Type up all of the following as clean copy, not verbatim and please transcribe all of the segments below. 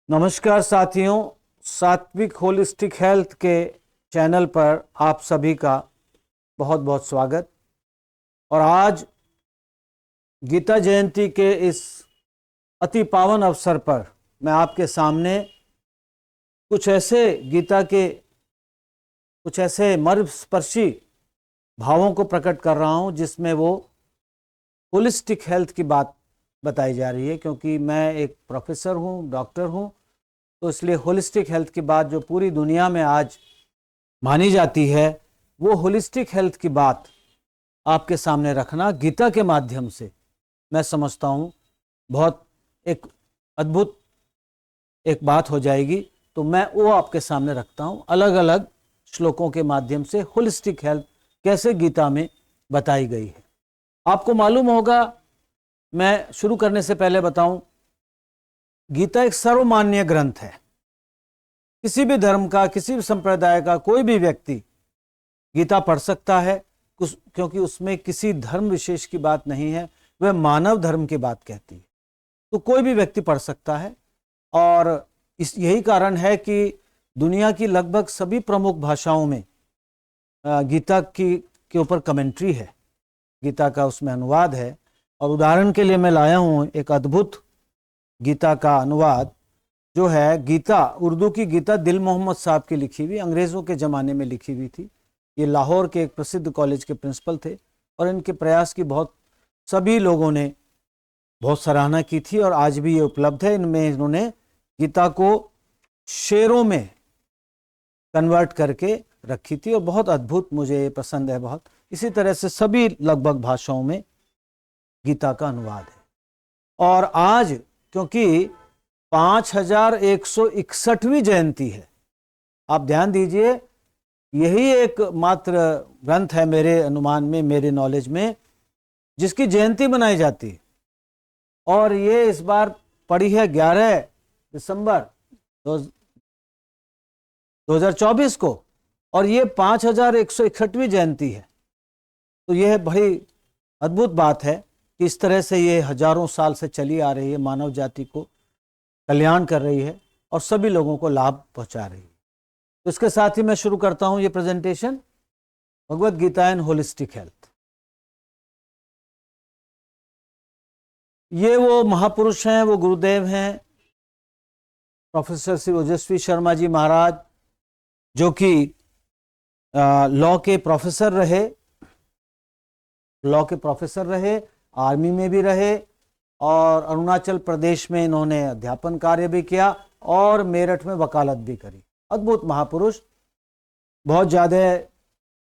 नमस्कार साथियों, सात्विक होलिस्टिक हेल्थ के चैनल पर आप सभी का बहुत बहुत स्वागत। और आज गीता जयंती के इस अति पावन अवसर पर मैं आपके सामने कुछ ऐसे मर्मस्पर्शी भावों को प्रकट कर रहा हूं जिसमें वो होलिस्टिक हेल्थ की बात बताई जा रही है। क्योंकि मैं एक प्रोफेसर हूं, डॉक्टर हूं, तो इसलिए होलिस्टिक हेल्थ की बात जो पूरी दुनिया में आज मानी जाती है, वो होलिस्टिक हेल्थ की बात आपके सामने रखना गीता के माध्यम से मैं समझता हूँ बहुत एक अद्भुत एक बात हो जाएगी। तो मैं वो आपके सामने रखता हूँ, अलग अलग श्लोकों के माध्यम से होलिस्टिक हेल्थ कैसे गीता में बताई गई है। आपको मालूम होगा, मैं शुरू करने से पहले बताऊं, गीता एक सर्वमान्य ग्रंथ है। किसी भी धर्म का, किसी भी संप्रदाय का कोई भी व्यक्ति गीता पढ़ सकता है, क्योंकि उसमें किसी धर्म विशेष की बात नहीं है, वह मानव धर्म की बात कहती है। तो कोई भी व्यक्ति पढ़ सकता है। और यही कारण है कि दुनिया की लगभग सभी प्रमुख भाषाओं में गीता के ऊपर कमेंट्री है, गीता का उसमें अनुवाद है। और उदाहरण के लिए मैं लाया हूँ एक अद्भुत गीता का अनुवाद जो है गीता, उर्दू की गीता दिल मोहम्मद साहब की लिखी हुई, अंग्रेज़ों के ज़माने में लिखी हुई थी। ये लाहौर के एक प्रसिद्ध कॉलेज के प्रिंसिपल थे और इनके प्रयास की सभी लोगों ने बहुत सराहना की थी और आज भी ये उपलब्ध है। इनमें इन्होंने गीता को शेरों में कन्वर्ट करके रखी थी और बहुत अद्भुत, मुझे ये पसंद है बहुत। इसी तरह से सभी लगभग भाषाओं में गीता का अनुवाद है। और आज क्योंकि 5161वीं जयंती है, आप ध्यान दीजिए, यही एक मात्र ग्रंथ है मेरे अनुमान में, मेरे नॉलेज में, जिसकी जयंती मनाई जाती है। और ये इस बार पड़ी है 11 दिसंबर 2024 को, और ये 5161वीं जयंती है। तो यह बड़ी अद्भुत बात है कि इस तरह से ये हजारों साल से चली आ रही है, मानव जाति को कल्याण कर रही है और सभी लोगों को लाभ पहुंचा रही है। तो इसके साथ ही मैं शुरू करता हूं ये presentation, Bhagwat Gita and holistic health. ये वो महापुरुष हैं, वो गुरुदेव हैं, प्रोफेसर श्री ओजस्वी शर्मा जी महाराज, जो कि लॉ के प्रोफेसर रहे, आर्मी में भी रहे, और अरुणाचल प्रदेश में इन्होंने अध्यापन कार्य भी किया और मेरठ में वकालत भी करी। अद्भुत महापुरुष, बहुत ज़्यादा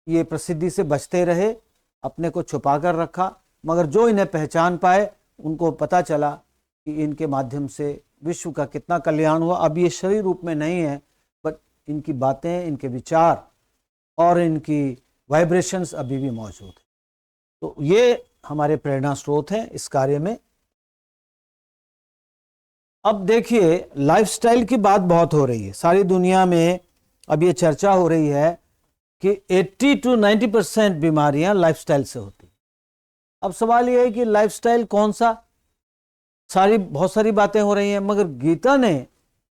ये प्रसिद्धि से बचते रहे, अपने को छुपा कर रखा, मगर जो इन्हें पहचान पाए उनको पता चला कि इनके माध्यम से विश्व का कितना कल्याण हुआ। अब ये शरीर रूप में नहीं है, बट इनकी बातें, इनके विचार और इनकी वाइब्रेशंस अभी भी मौजूद हैं। तो ये हमारे प्रेरणा स्रोत हैं इस कार्य में। अब देखिए, लाइफस्टाइल की बात बहुत हो रही है सारी दुनिया में। अब ये चर्चा हो रही है कि 80 to 90% बीमारियां लाइफस्टाइल से होती। अब सवाल ये है कि लाइफस्टाइल कौन सा? बहुत सारी बातें हो रही हैं, मगर गीता ने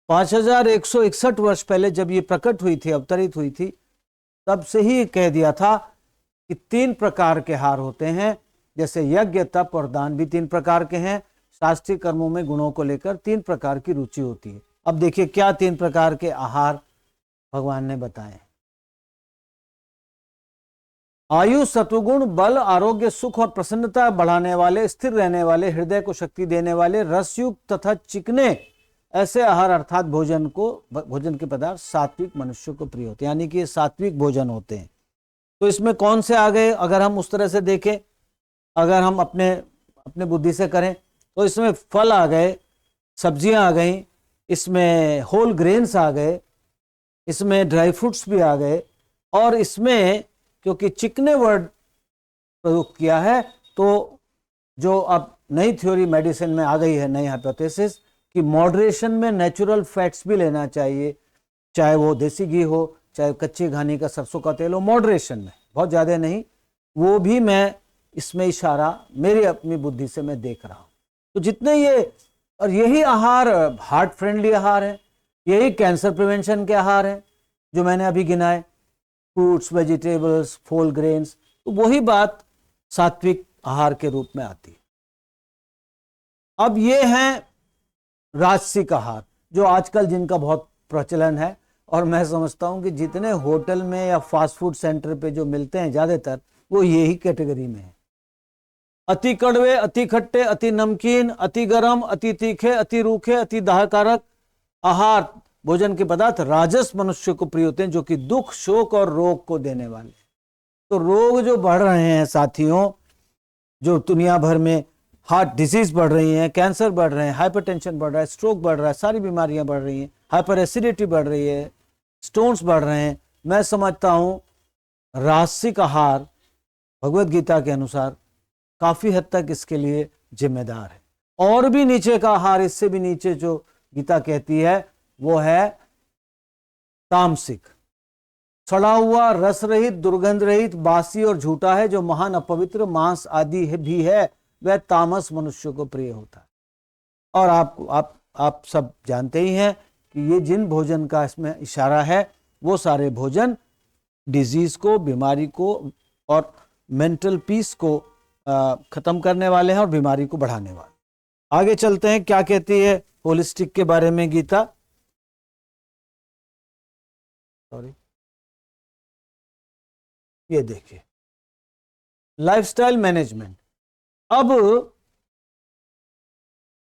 5161 वर्ष पहले जब ये प्रकट हुई थी, अवतरित हुई थी, तब से ही कह दिया था कि 3 प्रकार के आहार होते हैं। जैसे यज्ञ, तप और दान भी 3 प्रकार के हैं। शास्त्रीय कर्मों में गुणों को लेकर 3 प्रकार की रुचि होती है। अब देखिए क्या 3 प्रकार के आहार भगवान ने बताए। आयु, सत्वगुण, बल, आरोग्य, सुख और प्रसन्नता बढ़ाने वाले, स्थिर रहने वाले, हृदय को शक्ति देने वाले, रसयुक्त तथा चिकने ऐसे आहार अर्थात भोजन के पदार्थ सात्विक मनुष्य को प्रिय होते हैं, यानी कि ये सात्विक भोजन होते हैं। तो इसमें कौन से आ गए? अगर हम उस तरह से देखें, अगर हम अपने बुद्धि से करें, तो इसमें फल आ गए, सब्जियां आ गई, इसमें होल ग्रेन्स आ गए, इसमें ड्राई फ्रूट्स भी आ गए, और इसमें क्योंकि चिकने वर्ड प्रयुक्त किया है, तो जो अब नई थ्योरी मेडिसिन में आ गई है, नई हाइपोथेसिस, कि मॉडरेशन में नेचुरल फैट्स भी लेना चाहिए, चाहे वो देसी घी हो, चाहे कच्ची घानी का सरसों का तेल हो, मॉडरेशन में, बहुत ज़्यादा नहीं। वो भी मैं इसमें इशारा मेरी अपनी बुद्धि से मैं देख रहा हूँ। तो जितने ये और यही आहार हार्ट फ्रेंडली आहार है, यही कैंसर प्रिवेंशन के आहार हैं जो मैंने अभी गिनाए, फ्रूट्स, वेजिटेबल्स, होल ग्रेन्स। तो वही बात सात्विक आहार के रूप में आती है। अब ये हैं राजसिक आहार, जो आजकल जिनका बहुत प्रचलन है, और मैं समझता हूं कि जितने होटल में या फास्ट फूड सेंटर पे जो मिलते हैं ज्यादातर वो यही कैटेगरी में है। अति कड़वे, अति खट्टे, अति नमकीन, अति गरम, अति तीखे, अति रूखे, अति दाहकारक आहार, भोजन के पदार्थ राजस मनुष्य को प्रिय होते हैं, जो कि दुख, शोक और रोग को देने वाले। तो रोग जो बढ़ रहे हैं साथियों, जो दुनिया भर में हार्ट डिजीज बढ़ रही है, कैंसर बढ़ रहे हैं, हाइपरटेंशन बढ़ रहा है, स्ट्रोक बढ़ रहा है, सारी बीमारियां बढ़ रही हैं, हाइपर एसिडिटी बढ़ रही है, स्टोन्स बढ़ रहे हैं। मैं समझता हूं राजसिक आहार भगवत गीता के अनुसार काफी हद तक इसके लिए जिम्मेदार है। और भी नीचे का आहार, इससे भी नीचे जो गीता कहती है वो है तामसिक, सड़ा हुआ, रस रहित, दुर्गंध रहित, बासी और झूठा है, जो महान अपवित्र, मांस आदि भी है, वह तामस मनुष्य को प्रिय होता है। और आप सब जानते ही हैं कि ये जिन भोजन का इसमें इशारा है वो सारे भोजन डिजीज को, बीमारी को और मेंटल पीस को खत्म करने वाले हैं और बीमारी को बढ़ाने वाले। आगे चलते हैं, क्या कहती है होलिस्टिक के बारे में गीता। ये देखिए, लाइफस्टाइल मैनेजमेंट। अब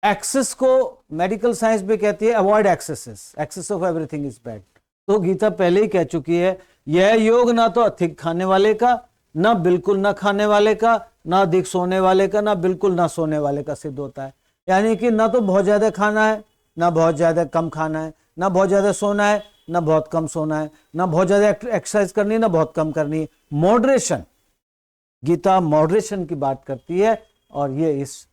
एक्सेस को मेडिकल साइंस भी कहती है avoid excesses, excess of everything is bad. तो गीता पहले ही कह चुकी है यह योग ना तो अधिक खाने वाले का, ना बिल्कुल ना खाने वाले का, ना अधिक सोने वाले का, ना बिल्कुल ना सोने वाले का सिद्ध होता है। यानी कि ना तो बहुत ज्यादा खाना है, ना बहुत ज्यादा कम खाना है, ना बहुत ज्यादा सोना है, ना बहुत कम सोना है, ना बहुत ज्यादा एक्सरसाइज करनी है, ना बहुत कम करनी है। मॉडरेशन, गीता मॉडरेशन की बात करती है, और ये इस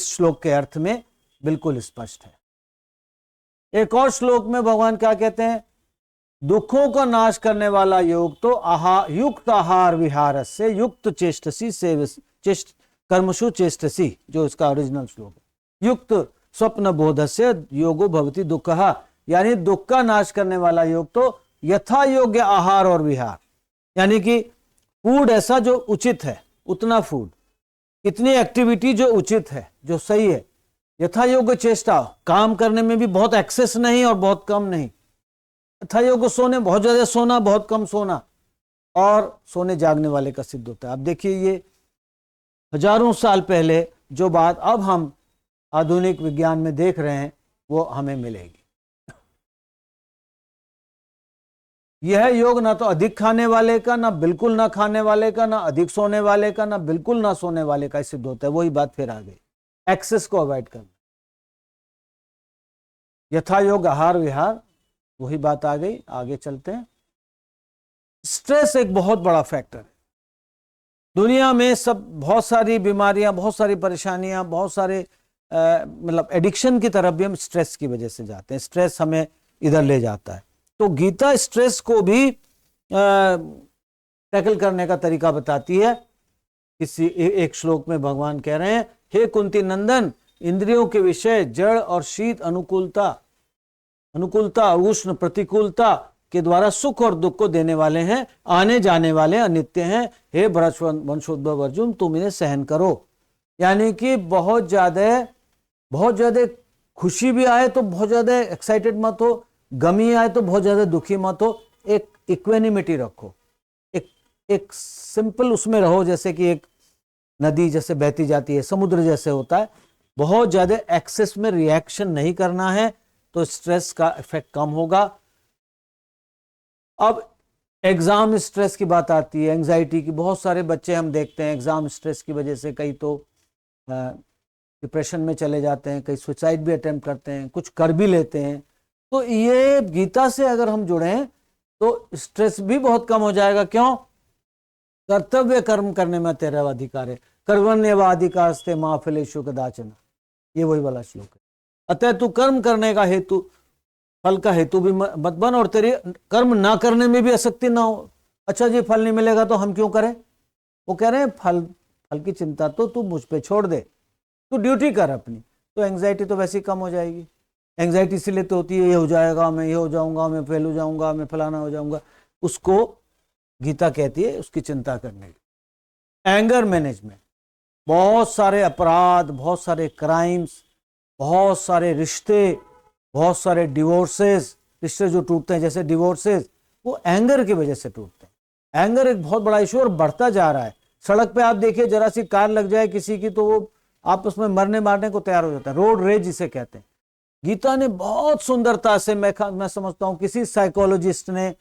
श्लोक के अर्थ में बिल्कुल स्पष्ट है। एक और श्लोक में भगवान क्या कहते हैं, दुखों का नाश करने वाला योग तो युक्त आहार विहार से युक्त चेष्टसी से कर्मशु चेष्टसी, जो इसका ओरिजिनल श्लोक है। युक्त स्वप्न बोध से योगो भवति दुखः, यानी दुख का नाश करने वाला योग तो यथा योग्य आहार और विहार, यानी कि फूड ऐसा जो उचित है, उतना फूड, इतनी एक्टिविटी जो उचित है, जो सही है, यथा योग्य चेष्टा, काम करने में भी बहुत एक्सेस नहीं और बहुत कम नहीं, यथा योग्य सोने, बहुत ज्यादा सोना, बहुत कम सोना, और सोने जागने वाले का सिद्ध होता है। अब देखिए, ये हजारों साल पहले जो बात अब हम आधुनिक विज्ञान में देख रहे हैं वो हमें मिलेगी। यह योग ना तो अधिक खाने वाले का, ना बिल्कुल ना खाने वाले का, ना अधिक सोने वाले का, ना बिल्कुल ना सोने वाले का सिद्ध होता है। वही बात फिर आ गई, एक्सेस को अवॉइड करना, यथा योग आहार विहार, वही बात आ गई। आगे चलते हैं। स्ट्रेस एक बहुत बड़ा फैक्टर है दुनिया में, सब बहुत सारी बीमारियां, बहुत सारी परेशानियां, बहुत सारे मतलब एडिक्शन की तरफ भी हम स्ट्रेस की वजह से जाते हैं। स्ट्रेस हमें इधर ले जाता है। तो गीता स्ट्रेस को भी टैकल करने का तरीका बताती है। किसी एक श्लोक में भगवान कह रहे हैं, हे कुंती नंदन, इंद्रियों के विषय जड़ और शीत अनुकूलता उष्ण प्रतिकूलता के द्वारा सुख और दुख को देने वाले हैं, आने जाने वाले अनित्य हैं। हे वंशोद्भव अर्जुन, तुम इन्हें सहन करो। यानी कि बहुत ज्यादा खुशी भी आए तो बहुत ज्यादा एक्साइटेड मत हो, गमी आए तो बहुत ज्यादा दुखी मत हो, एक इक्वेनिमिटी रखो, एक सिंपल उसमें रहो, जैसे कि एक नदी जैसे बहती जाती है, समुद्र जैसे होता है। बहुत ज्यादा एक्सेस में रिएक्शन नहीं करना है, तो स्ट्रेस का इफेक्ट कम होगा। अब एग्जाम स्ट्रेस की बात आती है, एंजाइटी की। बहुत सारे बच्चे हम देखते हैं एग्जाम स्ट्रेस की वजह से कई तो डिप्रेशन में चले जाते हैं, कई सुसाइड भी अटेम्प्ट करते हैं, कुछ कर भी लेते हैं। तो ये गीता से अगर हम जुड़ें तो स्ट्रेस भी बहुत कम हो जाएगा। क्यों? कर्तव्य कर्म करने में तेरा अधिकार है, कर्मण्येवाधिकारस्ते मा फलेषु कदाचन, ये वही वाला श्लोक है। अतः तू कर्म करने का हेतु, फल का हेतु भी मत बन, और तेरी कर्म ना करने में भी आसक्ति ना हो। अच्छा जी, फल नहीं मिलेगा तो हम क्यों करें? वो कह रहे हैं फल की चिंता तो तू मुझ पे छोड़ दे, तू ड्यूटी कर अपनी। तो एंग्जाइटी तो वैसे ही कम हो जाएगी। एंग्जाइटी इसलिए तो होती है ये हो जाएगा, मैं ये हो जाऊंगा, मैं फेल हो जाऊंगा, मैं फलाना हो जाऊंगा। उसको गीता कहती है उसकी चिंता करने की। एंगर मैनेजमेंट, बहुत सारे अपराध, बहुत सारे क्राइम्स, बहुत सारे रिश्ते, बहुत सारे डिवोर्सेस, रिश्ते जो टूटते हैं जैसे डिवोर्सेस, वो एंगर की वजह से टूटते हैं। एंगर एक बहुत बड़ा इशू और बढ़ता जा रहा है। सड़क पे आप देखिए, जरा सी कार लग जाए किसी की तो वो आपस में मरने मारने को तैयार हो जाता है, रोड रेज जिसे कहते हैं। गीता ने बहुत सुंदरता से, मैं समझता हूं किसी साइकोलॉजिस्ट ने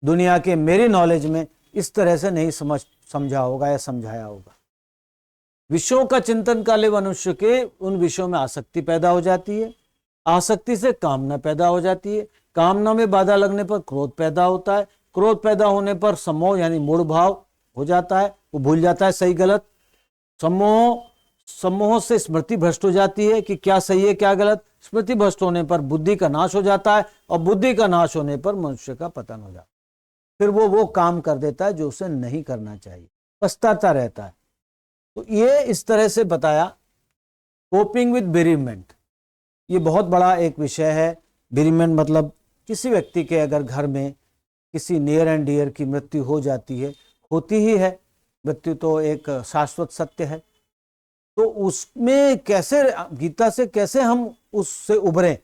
दुनिया के मेरी नॉलेज में इस तरह से नहीं समझा होगा या समझाया होगा। विषयों का चिंतन काले मनुष्य के उन विषयों में आसक्ति पैदा हो जाती है, आसक्ति से कामना पैदा हो जाती है, कामना में बाधा लगने पर क्रोध पैदा होता है, क्रोध पैदा होने पर सम्मोह यानी मूढ़ भाव हो जाता है, वो भूल जाता है सही गलत। सम्मोह से स्मृति भ्रष्ट हो जाती है कि क्या सही है क्या गलत। स्मृति भ्रष्ट होने पर बुद्धि का नाश हो जाता है, और बुद्धि का नाश होने पर मनुष्य का पतन हो जाता है। फिर वो काम कर देता है जो उसे नहीं करना चाहिए, पछताता रहता है। तो ये इस तरह से बताया। कोपिंग विद बेरीमेंट, ये बहुत बड़ा एक विषय है। बेरीमेंट मतलब किसी व्यक्ति के अगर घर में किसी नियर एंड डियर की मृत्यु हो जाती है, होती ही है, मृत्यु तो एक शाश्वत सत्य है, तो उसमें कैसे, गीता से कैसे हम उससे उभरें,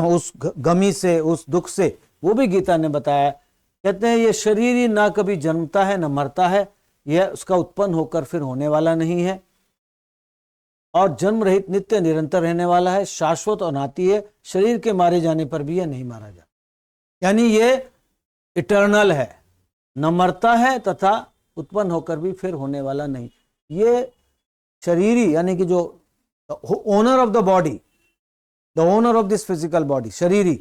उस गमी से, उस दुख से, वो भी गीता ने बताया। कहते हैं ये शरीर ही ना कभी जन्मता है ना मरता है, यह उसका उत्पन्न होकर फिर होने वाला नहीं है, और जन्म रहित नित्य निरंतर रहने वाला है, शाश्वत और अनादि है, शरीर के मारे जाने पर भी यह नहीं मारा जाता। यानी ये इटर्नल है, न मरता है तथा उत्पन्न होकर भी फिर होने वाला नहीं। ये शरीरी यानी कि जो owner of the body, the owner of this physical body, शरीरी,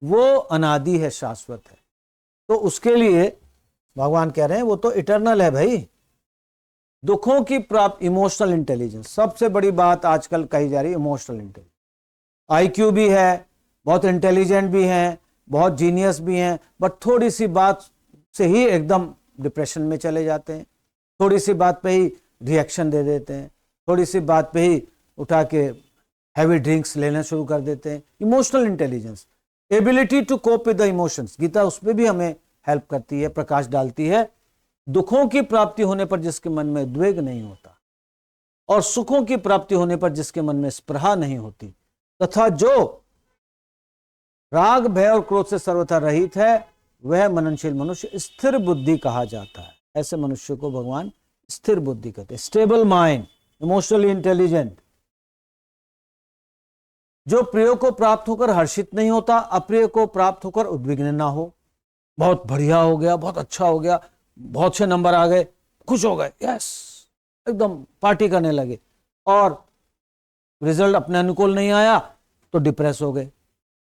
वो अनादि है, शाश्वत है। तो उसके लिए भगवान कह रहे हैं वो तो इटर्नल है भाई। दुखों की प्राप्त, इमोशनल इंटेलिजेंस, सबसे बड़ी बात आजकल कही जा रही है, इमोशनल इंटेलिजेंस। आईक्यू भी है, बहुत इंटेलिजेंट भी हैं, बहुत जीनियस भी हैं, बट थोड़ी सी बात से ही एकदम डिप्रेशन में चले जाते हैं, थोड़ी सी बात पे ही रिएक्शन दे देते हैं, थोड़ी सी बात पे ही उठा के हैवी ड्रिंक्स लेना शुरू कर देते हैं। Emotional intelligence, ability to cope with the emotions, Gita उसमें भी हमें हेल्प करती है, प्रकाश डालती है। दुखों की प्राप्ति होने पर जिसके मन में उद्वेग नहीं होता, और सुखों की प्राप्ति होने पर जिसके मन में स्पृहा नहीं होती, तथा जो राग भय और क्रोध से सर्वथा रहित है, वह मननशील मनुष्य स्थिर बुद्धि कहा जाता है। ऐसे मनुष्य को भगवान स्थिर बुद्धि कहते हैं, स्टेबल माइंड, इमोशनली इंटेलिजेंट। जो प्रिय को प्राप्त होकर हर्षित नहीं होता, अप्रिय को प्राप्त होकर उद्विग्न ना हो। बहुत बढ़िया हो गया, बहुत अच्छा हो गया, बहुत अच्छे नंबर आ गए, खुश हो गए, यस, एकदम पार्टी करने लगे, और रिजल्ट अपने अनुकूल नहीं आया तो डिप्रेस हो गए।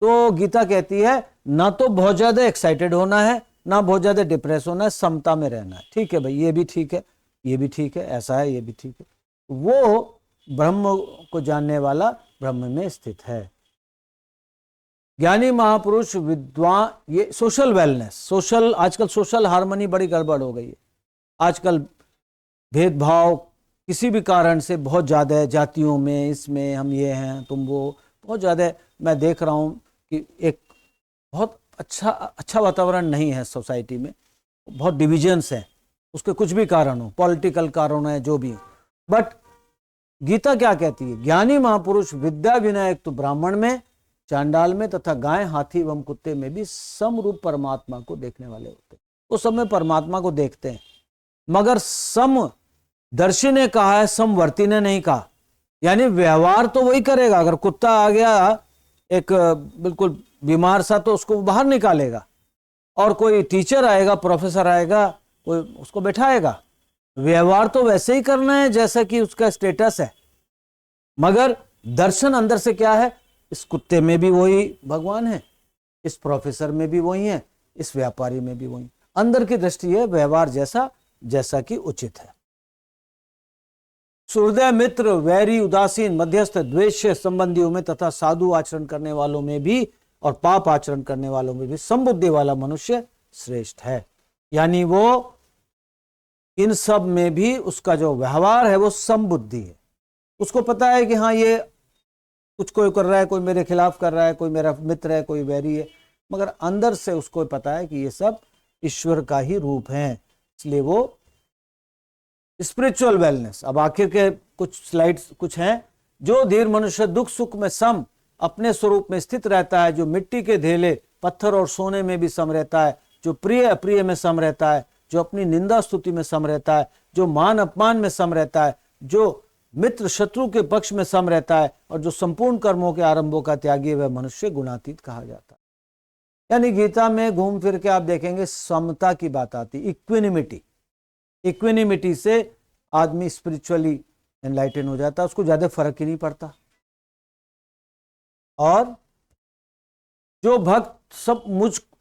तो गीता कहती है ना तो बहुत ज्यादा एक्साइटेड होना है, ना बहुत ज्यादा डिप्रेस होना है, समता में रहना है। ठीक है भाई, ये भी ठीक है, ये भी ठीक है, ऐसा है, ये भी ठीक है। वो ब्रह्म को जानने वाला ब्रह्म में स्थित है। ज्ञानी महापुरुष विद्वान, ये सोशल वेलनेस, सोशल, आजकल सोशल हार्मनी बड़ी गड़बड़ हो गई है। आजकल भेदभाव किसी भी कारण से बहुत ज़्यादा है, जातियों में, इसमें हम ये हैं तुम वो, बहुत ज़्यादा। मैं देख रहा हूँ कि एक बहुत अच्छा वातावरण नहीं है सोसाइटी में, बहुत डिविजन्स हैं, उसके कुछ भी कारण हो, पॉलिटिकल कारण है, जो भी। बट गीता क्या कहती है? ज्ञानी महापुरुष विद्या विनय तो ब्राह्मण में, चांडाल में तथा गाय, हाथी एवं कुत्ते में भी समरूप परमात्मा को देखने वाले होते हैं। वो सब में परमात्मा को देखते हैं, मगर समदर्शी ने कहा है, समवर्ती ने नहीं कहा। यानी व्यवहार तो वही करेगा। अगर कुत्ता आ गया एक बिल्कुल बीमार सा, तो उसको बाहर निकालेगा, और कोई टीचर आएगा, प्रोफेसर आएगा, कोई उसको बैठाएगा। व्यवहार तो वैसे ही करना है जैसा कि उसका स्टेटस है, मगर दर्शन अंदर से क्या है? इस कुत्ते में भी वही भगवान है, इस प्रोफेसर में भी वही है, इस व्यापारी में भी वही। अंदर की दृष्टि है, व्यवहार जैसा कि उचित है। सुहृदय, मित्र, वैरी, उदासीन, मध्यस्थ, द्वेष्य संबंधियों में तथा साधु आचरण करने वालों में भी और पाप आचरण करने वालों में भी समबुद्धि वाला मनुष्य श्रेष्ठ है। यानी वो इन सब में भी उसका जो व्यवहार है वो समबुद्धि है। उसको पता है कि हाँ, ये कुछ कोई कर रहा है, कोई मेरे खिलाफ कर रहा है, कोई मेरा मित्र है, कोई वैरी है, मगर अंदर से उसको पता है कि ये सब ईश्वर का ही रूप है, इसलिए वो स्पिरिचुअल वेलनेस। अब आखिर के कुछ स्लाइड्स कुछ हैं। जो धीर मनुष्य दुख सुख में सम अपने स्वरूप में स्थित रहता है, जो मिट्टी के धेले पत्थर और सोने में भी सम रहता है, जो प्रिय अप्रिय में सम रहता है, जो अपनी निंदा स्तुति में सम रहता है, जो मान अपमान में सम रहता है, जो मित्र शत्रु के पक्ष में सम रहता है, और जो संपूर्ण कर्मों के आरंभों का त्यागी है, वह मनुष्य गुणातीत कहा जाता है। यानी गीता में घूम फिर के आप देखेंगे समता की बात आती, इक्विनिमिटी। इक्विनिमिटी से आदमी स्पिरिचुअली एनलाइटन हो जाता है, उसको ज्यादा फर्क ही नहीं पड़ता। और जो भक्त सब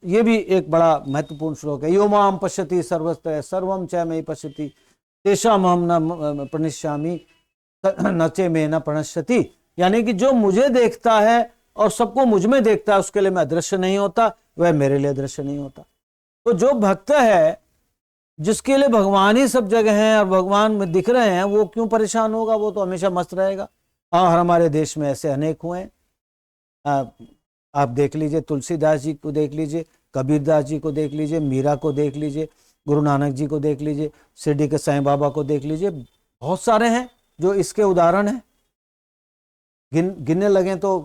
ये भी एक बड़ा महत्वपूर्ण श्लोक है, यो माम पश्यति सर्वत्र सर्वम च मयि पश्यति तेषाम अहम न प्रणश्यामि नचे में न प्रणश्यति। यानी कि जो मुझे देखता है और सबको मुझ में देखता है, उसके लिए मैं अदृश्य नहीं होता, वह मेरे लिए अदृश्य नहीं होता। तो जो भक्त है, जिसके लिए भगवान ही सब जगह हैं और भगवान में दिख रहे हैं, वो क्यों परेशान होगा? वो तो हमेशा मस्त रहेगा। और हमारे देश में ऐसे अनेक हुए हैं। आप देख लीजिए, तुलसीदास जी को देख लीजिए, कबीरदास जी को देख लीजिए, मीरा को देख लीजिए, गुरु नानक जी को देख लीजिए, शिरडी के साईं बाबा को देख लीजिए, बहुत सारे हैं जो इसके उदाहरण हैं। गिनने लगे तो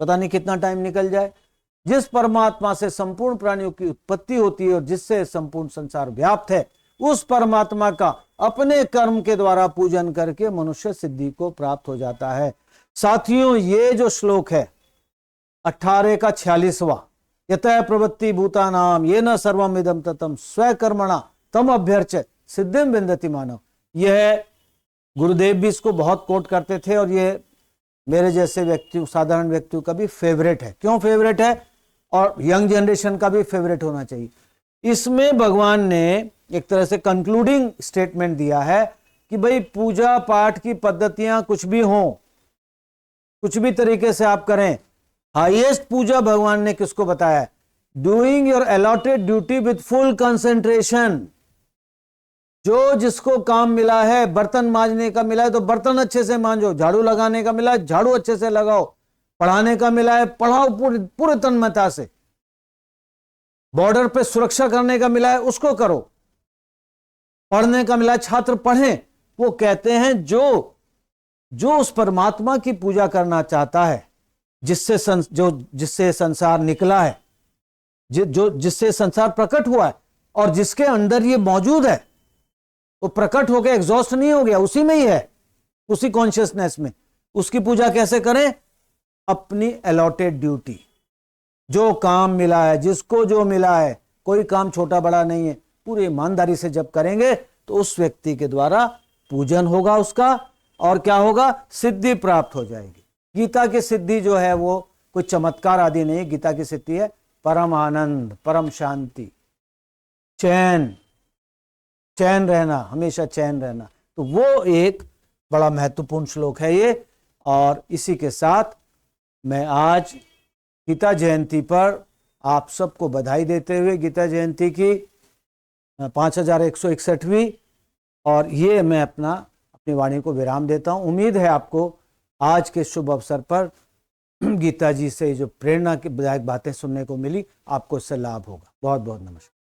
पता नहीं कितना टाइम निकल जाए। जिस परमात्मा से संपूर्ण प्राणियों की उत्पत्ति होती है और जिससे संपूर्ण संसार व्याप्त है, उस परमात्मा का अपने कर्म के द्वारा पूजन करके मनुष्य सिद्धि को प्राप्त हो जाता है। साथियों, ये जो श्लोक है 18 का 46वां, यतः प्रवृत्ति भूतानाम ये न सर्वम इदम ततम स्वकर्मणा तम अभ्यर्च सिद्धिम विन्दति मानव, यह गुरुदेव भी इसको बहुत कोट करते थे और ये मेरे जैसे व्यक्ति, साधारण व्यक्तियों का भी फेवरेट है। क्यों फेवरेट है? और यंग जनरेशन का भी फेवरेट होना चाहिए। इसमें भगवान ने एक तरह से कंक्लूडिंग स्टेटमेंट दिया है कि भाई पूजा पाठ की पद्धतियां कुछ भी हों, कुछ भी तरीके से आप करें, हाईएस्ट पूजा भगवान ने किसको बताया? Doing your allotted duty with full concentration. जो जिसको काम मिला है, बर्तन मांजने का मिला है तो बर्तन अच्छे से मांजो, झाड़ू लगाने का मिला है झाड़ू अच्छे से लगाओ, पढ़ाने का मिला है पढ़ाओ पूरे तन्मयता से, बॉर्डर पे सुरक्षा करने का मिला है उसको करो, पढ़ने का मिला है छात्र पढ़ें। वो कहते हैं जो उस परमात्मा की पूजा करना चाहता है, जिससे संसार निकला है, जिससे संसार प्रकट हुआ है और जिसके अंदर ये मौजूद है, वो प्रकट होकर एग्जॉस्ट नहीं हो गया, उसी में ही है, उसी कॉन्शियसनेस में। उसकी पूजा कैसे करें? अपनी अलॉटेड ड्यूटी, जो काम मिला है, जिसको जो मिला है, कोई काम छोटा बड़ा नहीं है, पूरी ईमानदारी से जब करेंगे तो उस व्यक्ति के द्वारा पूजन होगा उसका, और क्या होगा? सिद्धि प्राप्त हो जाएगी। गीता की सिद्धि जो है वो कोई चमत्कार आदि नहीं, गीता की सिद्धि है परम आनंद, परम शांति, चैन रहना, हमेशा चैन रहना। तो वो एक बड़ा महत्वपूर्ण श्लोक है ये। और इसी के साथ मैं आज गीता जयंती पर आप सबको बधाई देते हुए, गीता जयंती की 5161वीं, और ये मैं अपनी वाणी को विराम देता हूँ। उम्मीद है आपको आज के शुभ अवसर पर गीता जी से जो प्रेरणा की बातें सुनने को मिली, आपको इससे लाभ होगा। बहुत बहुत नमस्कार।